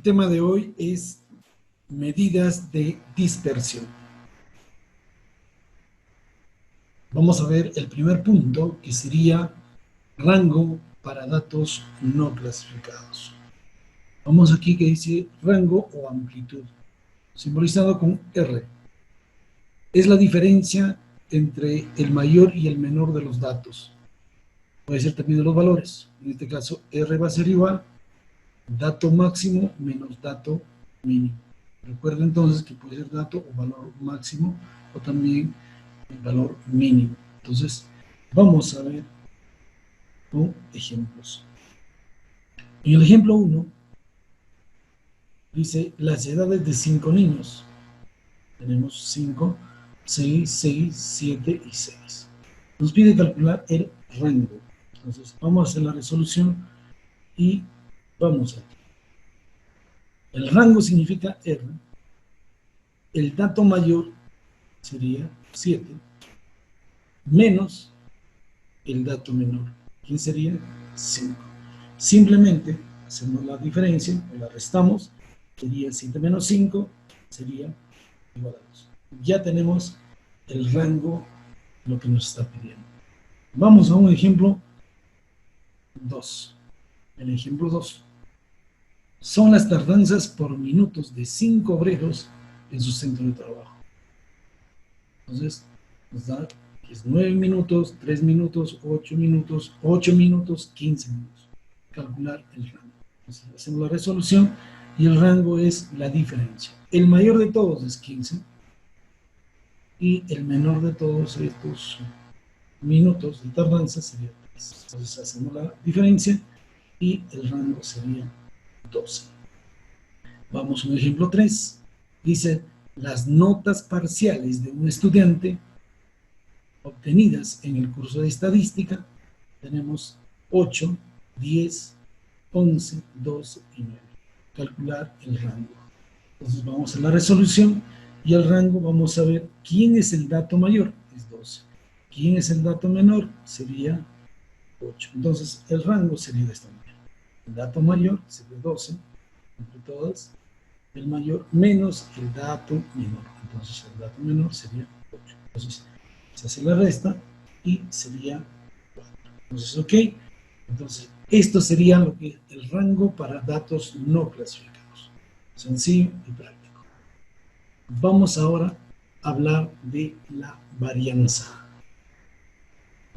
tema de hoy es medidas de dispersión. Vamos a ver el primer punto, que sería rango para datos no clasificados. Vamos aquí que dice rango o amplitud, simbolizado con R. Es la diferencia entre el mayor y el menor de los datos. Puede ser también de los valores. En este caso, R va a ser igual dato máximo menos dato mínimo. Recuerda entonces que puede ser dato o valor máximo o también el valor mínimo. Entonces, vamos a ver con ejemplos. En el ejemplo 1, dice las edades de 5 niños. Tenemos 5, 6, 6, 7 y 6. Nos pide calcular el rango. Entonces, vamos a hacer la resolución y vamos a ver. El rango significa R. El dato mayor sería 7, menos el dato menor. ¿Quién sería? 5. Simplemente hacemos la diferencia, o la restamos, sería 7 menos 5, sería igual a 2. Ya tenemos el rango, lo que nos está pidiendo. Vamos a un ejemplo 2. El ejemplo 2. Son las tardanzas por minutos de 5 obreros en su centro de trabajo. Entonces, nos da que es 9 minutos, 3 minutos, 8 minutos, 8 minutos, 15 minutos. Calcular el rango. Entonces, hacemos la resolución y el rango es la diferencia. El mayor de todos es 15 y el menor de todos estos minutos de tardanza sería 3. Entonces, hacemos la diferencia y el rango sería 12. Vamos a un ejemplo 3. Dice, las notas parciales de un estudiante obtenidas en el curso de estadística, tenemos 8, 10, 11, 12 y 9. Calcular el rango. Entonces vamos a hacer la resolución y el rango vamos a ver quién es el dato mayor, es 12. ¿Quién es el dato menor? Sería 8. Entonces el rango sería de esta manera. El dato mayor sería 12, entre todas, el mayor menos el dato menor. Entonces el dato menor sería 8. Entonces se hace la resta y sería 4. Entonces, ok. Entonces, esto sería lo que el rango para datos no clasificados. Sencillo y práctico. Vamos ahora a hablar de la varianza.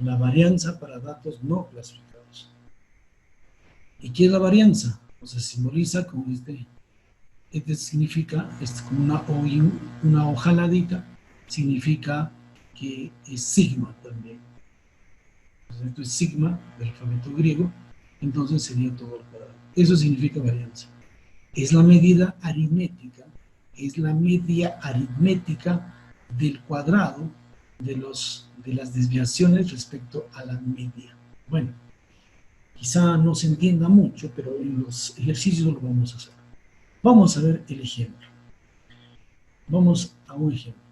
La varianza para datos no clasificados. ¿Y qué es la varianza? Pues se simboliza con este significa, es como una hojaladita, significa que es sigma también. Entonces, esto es sigma del alfabeto griego, entonces sería todo al cuadrado. Eso significa varianza. Es la medida aritmética, es la media aritmética del cuadrado de las desviaciones respecto a la media. Bueno, quizá no se entienda mucho, pero en los ejercicios lo vamos a hacer. Vamos a ver el ejemplo. Vamos a un ejemplo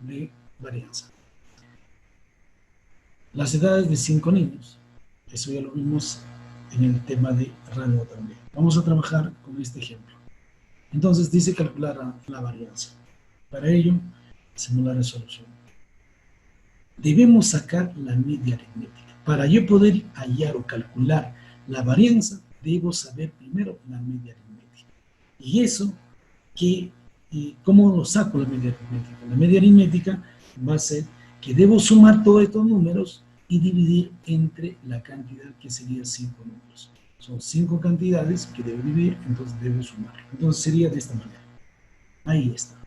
de varianza. Las edades de 5 niños. Eso ya lo vimos en el tema de rango también. Vamos a trabajar con este ejemplo. Entonces dice calcular la varianza. Para ello, hacemos la resolución. Debemos sacar la media aritmética. Para yo poder hallar o calcular la varianza, debo saber primero la media aritmética. Y eso, ¿cómo lo saco la media aritmética? La media aritmética va a ser que debo sumar todos estos números y dividir entre la cantidad que sería 5 números. Son 5 cantidades que debo dividir, entonces debo sumar. Entonces sería de esta manera. Ahí está.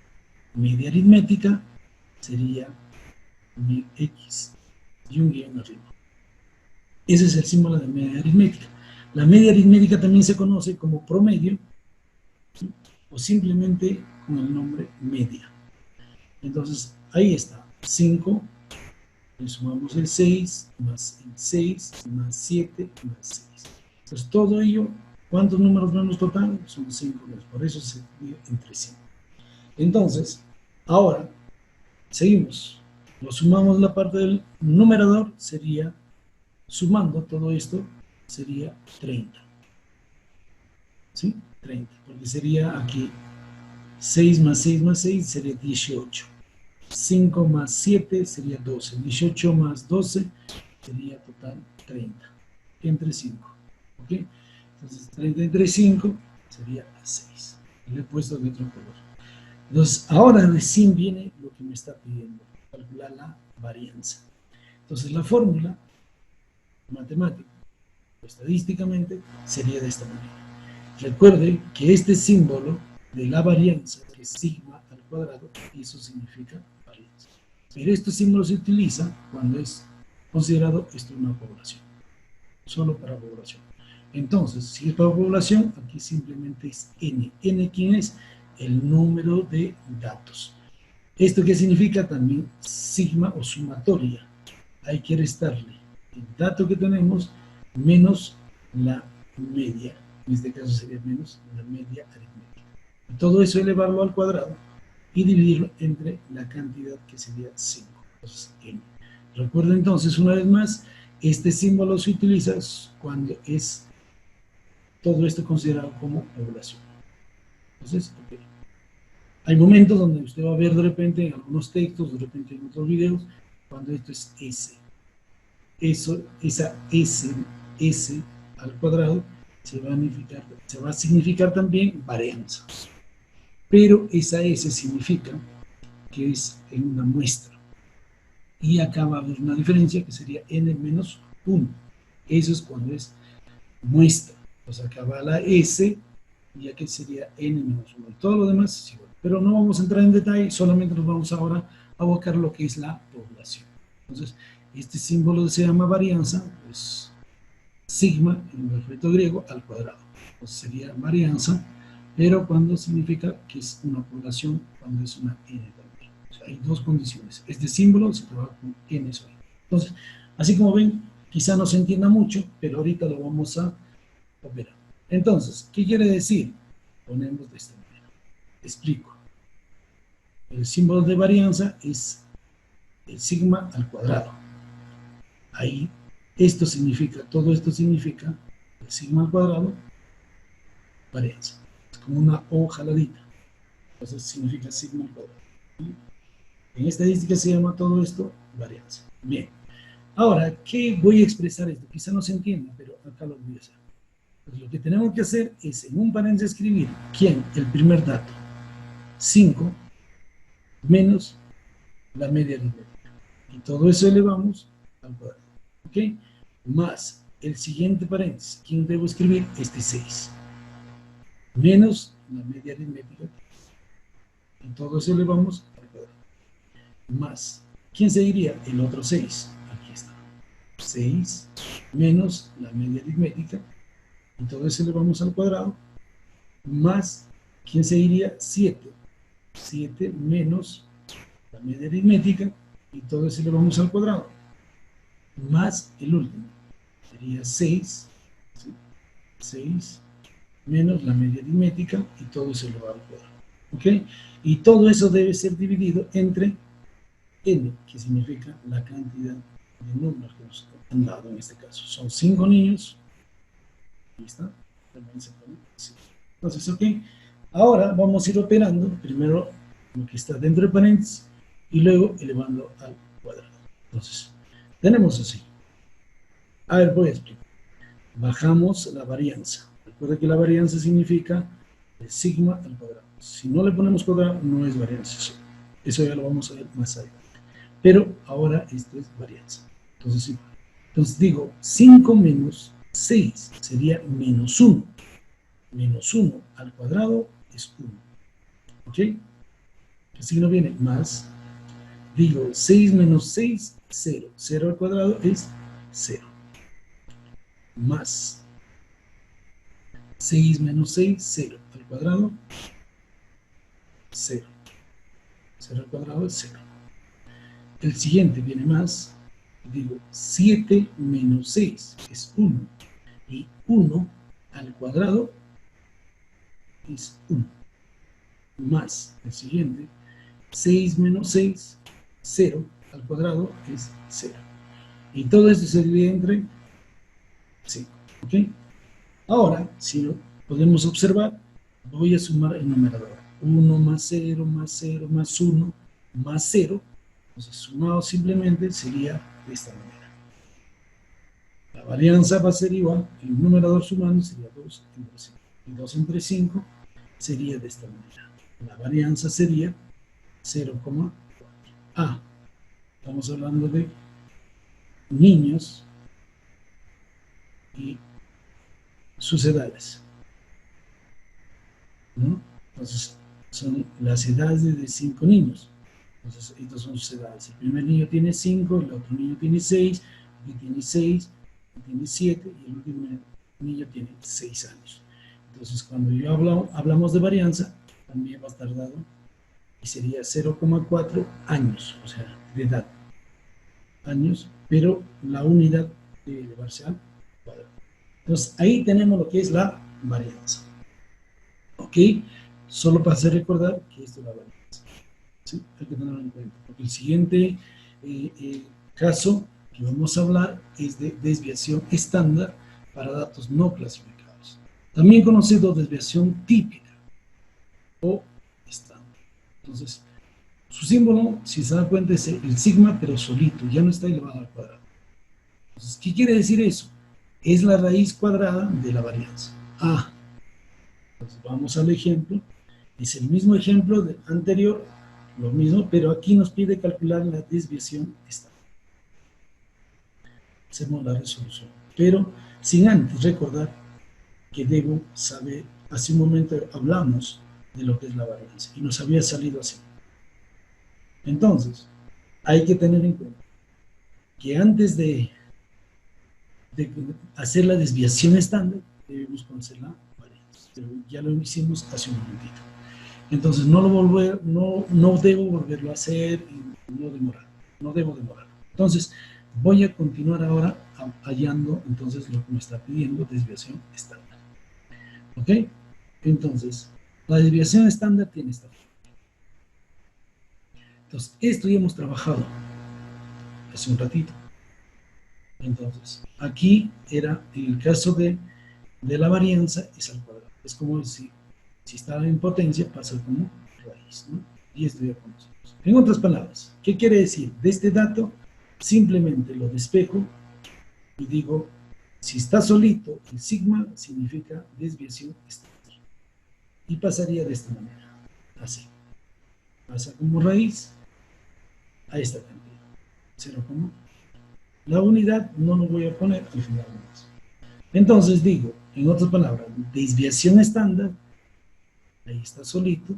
Media aritmética sería mi X y un guión arriba. Ese es el símbolo de media aritmética. La media aritmética también se conoce como promedio, ¿sí? O simplemente con el nombre media. Entonces, ahí está. 5, le sumamos el 6, más el 6, más 7, más 6. Entonces, todo ello, ¿cuántos números menos total? Son 5 menos. Por eso se divide entre 5. Entonces, ahora, seguimos. Lo sumamos la parte del numerador, sería, sumando todo esto, sería 30. ¿sí? 30, porque sería aquí 6 más 6 más 6 sería 18. 5 más 7 sería 12. 18 más 12 sería total 30. Entre 5. ¿Ok? Entonces 30 entre 5 sería 6. Le he puesto de otro color. Entonces ahora recién viene lo que me está pidiendo. Calcular la varianza. Entonces la fórmula matemática, estadísticamente, sería de esta manera. Recuerde que este símbolo de la varianza, que es sigma al cuadrado, eso significa varianza. Pero este símbolo se utiliza cuando es considerado esto una población, solo para población. Entonces, si es para población, aquí simplemente es n. N, ¿quién es? El número de datos. ¿Esto qué significa? También sigma o sumatoria. Hay que restarle el dato que tenemos menos la media. En este caso sería menos la media aritmética. Y todo eso elevarlo al cuadrado y dividirlo entre la cantidad que sería 5. Entonces, n. Recuerda entonces, una vez más, este símbolo se utiliza cuando es todo esto considerado como población. Entonces, ok. Hay momentos donde usted va a ver de repente en algunos textos, de repente en otros videos, cuando esto es S. Esa S al cuadrado se va a significar también varianza. Pero esa S significa que es en una muestra. Y acá va a haber una diferencia que sería n menos 1. Eso es cuando es muestra. Pues acá va la S y aquí sería n menos 1. Todo lo demás es igual. Pero no vamos a entrar en detalle, solamente nos vamos ahora a abocar lo que es la población. Entonces, este símbolo se llama varianza, pues sigma en el alfabeto griego al cuadrado. Entonces sería varianza, pero cuando significa que es una población, cuando es una n también. O sea, hay dos condiciones. Este símbolo se trabaja con n solo. Entonces, así como ven, quizá no se entienda mucho, pero ahorita lo vamos a operar. Entonces, ¿qué quiere decir? Ponemos de esta manera. Explico. El símbolo de varianza es el sigma al cuadrado. Ahí, esto significa, todo esto significa el sigma al cuadrado, varianza. Es como una O jaladita. Entonces significa sigma al cuadrado. En estadística se llama todo esto varianza. Bien. Ahora, ¿qué voy a expresar esto? Quizá no se entienda, pero acá lo voy a hacer. Pues lo que tenemos que hacer es en un paréntesis escribir ¿quién? El primer dato. 5 menos la media aritmética. Y todo eso elevamos al cuadrado. ¿Ok? Más el siguiente paréntesis. ¿Quién debo escribir? Este 6. Menos la media aritmética. Y todo eso elevamos al cuadrado. Más. ¿Quién seguiría? El otro 6. Aquí está. 6 menos la media aritmética. Y todo eso elevamos al cuadrado. Más. ¿Quién seguiría? 7. 7 menos la media aritmética. Y todo eso elevamos al cuadrado. Más el último. Sería 6. ¿sí? 6 menos la media aritmética. Y todo eso elevado al cuadrado. ¿Ok? Y todo eso debe ser dividido entre n, que significa la cantidad de números que nos han dado en este caso. Son 5 niños. Ahí está. También se pone así. Entonces, ok. Ahora vamos a ir operando primero lo que está dentro de paréntesis y luego elevando al cuadrado. Entonces, tenemos así. A ver, voy a explicar. Bajamos la varianza. Recuerda que la varianza significa el sigma al cuadrado. Si no le ponemos cuadrado, no es varianza. Eso ya lo vamos a ver más adelante. Pero ahora esto es varianza. Entonces, sí. Entonces digo, 5 menos 6 sería menos 1. Menos 1 al cuadrado es 1. ¿Ok? ¿Qué signo viene? Más. Digo, 6 menos 6, 0. 0 al cuadrado es 0. Más. 6 menos 6, 0. Al cuadrado, 0. 0 al cuadrado es 0. El siguiente viene más. Digo, 7 menos 6 es 1. Y 1 al cuadrado es 1. Más el siguiente, 6 menos 6, 0 al cuadrado es 0. Y todo esto se divide entre 5. ¿Ok? Ahora, si podemos observar, voy a sumar el numerador. 1 más 0 más 0 más 1 más 0. Entonces, sumado simplemente sería de esta manera. La varianza va a ser igual, el numerador sumando sería 2 entre 5. Y 2 entre 5 sería de esta manera. La varianza sería 0,4. Ah, estamos hablando de niños y sus edades, ¿no? Entonces, son las edades de 5 niños. Entonces, estas son sus edades. El primer niño tiene 5, el otro niño tiene 6, el tiene 6, el tiene 7 y el último niño tiene 6 años. Entonces, cuando hablamos de varianza, también va a estar dado y sería 0,4 años, o sea, de edad. Años, pero la unidad de elevarse al cuadrado. Entonces, ahí tenemos lo que es la varianza. ¿Ok? Solo para hacer recordar que esto es la varianza. ¿Sí? Hay que tenerlo en cuenta. Porque el siguiente caso que vamos a hablar es de desviación estándar para datos no clasificados. También conocido desviación típica o estándar. Entonces, su símbolo, si se dan cuenta, es el sigma, pero solito, ya no está elevado al cuadrado. Entonces, ¿qué quiere decir eso? Es la raíz cuadrada de la varianza. Ah, entonces vamos al ejemplo. Es el mismo ejemplo del anterior, lo mismo, pero aquí nos pide calcular la desviación estándar. Hacemos la resolución. Pero sin antes recordar que debo saber, hace un momento hablamos de lo que es la varianza y nos había salido así. Entonces, hay que tener en cuenta que antes de hacer la desviación estándar, debemos conocer la varianza. Pero ya lo hicimos hace un momentito. Entonces, no debo volverlo a hacer y no debo demorar. Entonces, voy a continuar ahora hallando entonces lo que me está pidiendo, desviación estándar. ¿Ok? Entonces, la desviación estándar tiene esta forma. Entonces, esto ya hemos trabajado hace un ratito. Entonces, aquí era el caso de la varianza es al cuadrado. Es como si estaba en potencia, pasa como raíz, ¿no? Y esto ya conocemos. En otras palabras, ¿qué quiere decir? De este dato, simplemente lo despejo y digo, si está solito, el sigma significa desviación estándar. Y pasaría de esta manera, así. Pasa como raíz a esta cantidad, 0, la unidad no lo voy a poner al final de eso. Entonces digo, en otras palabras, desviación estándar, ahí está solito,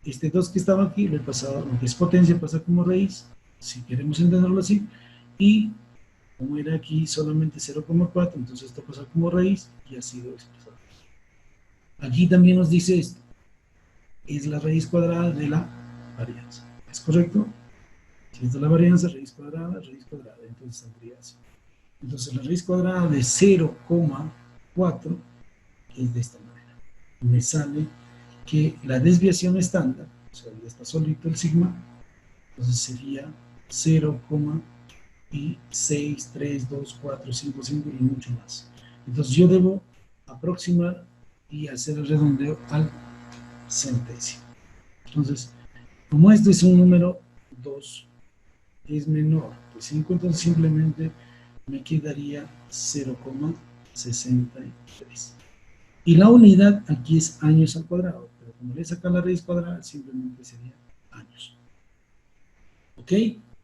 este 2 que estaba aquí, lo he pasado, lo que es potencia pasa como raíz, si queremos entenderlo así, y como era aquí solamente 0,4, entonces esto pasa como raíz y ha sido expresado. Aquí también nos dice esto, es la raíz cuadrada de la varianza, ¿es correcto? Si esta es la varianza, raíz cuadrada, entonces saldría así. Entonces la raíz cuadrada de 0,4 es de esta manera. Me sale que la desviación estándar, o sea, ya está solito el sigma, entonces sería 0,63245 y mucho más. Entonces yo debo aproximar y hacer el redondeo al centésimo. Entonces, como esto es un número 2, es menor que 5, entonces simplemente me quedaría 0,63. Y la unidad aquí es años al cuadrado, pero como le saca la raíz cuadrada, simplemente sería años. ¿Ok?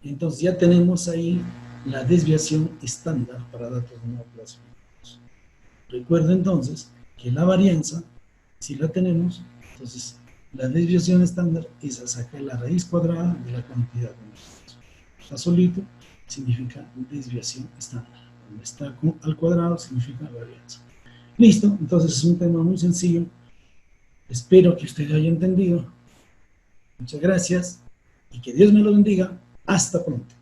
Entonces ya tenemos ahí la desviación estándar para datos no clasificados. Recuerda entonces que la varianza, si la tenemos, entonces la desviación estándar es a sacar la raíz cuadrada de la cantidad de números. Está solito, significa desviación estándar. Cuando está al cuadrado, significa varianza. Listo, entonces es un tema muy sencillo. Espero que usted haya entendido. Muchas gracias y que Dios me lo bendiga. Hasta pronto.